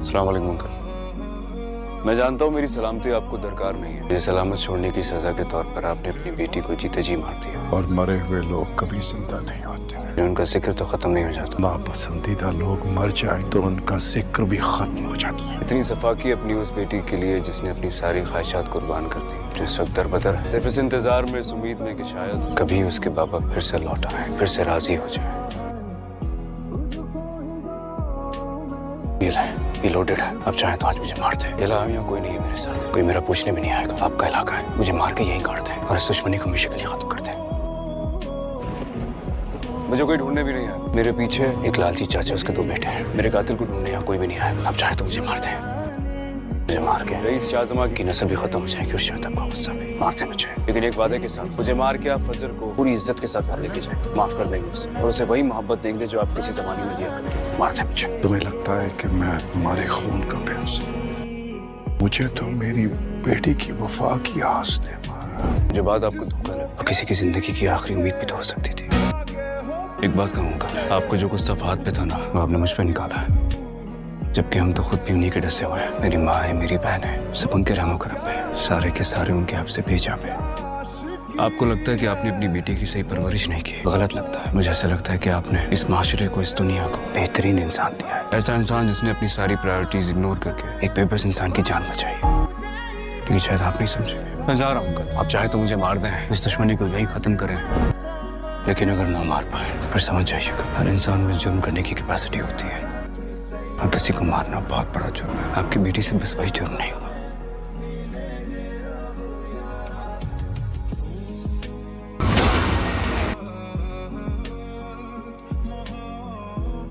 अस्सलाम वालेकुम अंकल। मैं जानता हूँ मेरी सलामती आपको दरकार नहीं है। मुझे सलामत छोड़ने की सजा के तौर पर आपने अपनी बेटी को जीते जी मार दिया। और मरे हुए लोग कभी जिंदा नहीं होते। उनका जिक्र तो खत्म नहीं हो जाता। नापसंदीदा लोग मर जाएं तो उनका जिक्र भी खत्म हो जाता है। इतनी सफाकी अपनी उस बेटी के लिए जिसने अपनी सारी ख्वाहिशात कुर्बान कर दी, जो इस वक्त दरबदर है, सिर्फ इस इंतजार में, इस उम्मीद में कि शायद कभी उसके बाबा फिर से लौट आए, फिर से राजी हो जाए। ये लोडेड है। अब चाहे तो आज मुझे मार दे। यहाँ कोई नहीं है मेरे साथ, कोई मेरा पूछने भी नहीं आएगा। आपका इलाका है, मुझे मार के यहीं काट दे और इस दुश्मनी को हमेशा के लिए खत्म कर दे। मुझे कोई ढूंढने भी नहीं आया। मेरे पीछे एक लालची चाचा, उसके 2 बेटे हैं। मेरे कातिल को ढूंढने यहाँ कोई भी नहीं आएगा। आप चाहे तो मुझे मार दे। मुझे मार के रईस शाहजमा की नस्ल भी खत्म हो जाएगी और शायद आपका गुस्सा भी। मार दे मुझे, लेकिन एक वादे के साथ। मुझे मार के आप फजर को पूरी इज्जत के साथ घर लेके जाएंगे, माफ कर देंगे उसे और उसे वही मोहब्बत देंगे जो आप किसी जमाने में दिया करते थे। मार दे मुझे। तुम्हें लगता है कि मैं तुम्हारे खून का प्यास हूं? मुझे तो मेरी बेटी की वफा की आस ने मारा। जो बात आपको धोखा लगा और किसी की जिंदगी की आखिरी उम्मीद भी तो हो सकती थी। एक बात कहूँगा, आपको जो गुस्सा हाथ पे था ना, वो आपने मुझ पे निकाला है, जबकि हम तो खुद भी उन्हीं के डसे हुए हैं। मेरी माँ है, मेरी बहन है, सब उनके रहमो करम पे है, सारे के सारे उनके आपसे भेजा में। आपको लगता है कि आपने अपनी बेटी की सही परवरिश नहीं की, गलत लगता है। मुझे ऐसा लगता है कि आपने इस माशरे को, इस दुनिया को बेहतरीन इंसान दिया है। ऐसा इंसान जिसने अपनी सारी प्रायोरिटीज इग्नोर करके एक बेबस इंसान की जान बचाई। लेकिन शायद आप नहीं समझे। मैं जा रहा हूँ कल। आप चाहे तो मुझे मार दें, इस दुश्मनी को यही खत्म करें, लेकिन अगर ना मार पाए तो फिर समझ जाइएगा, हर इंसान में जुर्म करने की कैपेसिटी होती है और किसी को मारना बहुत बड़ा जुर्म है। आपकी बेटी से बस वही जुर्म नहीं हुआ।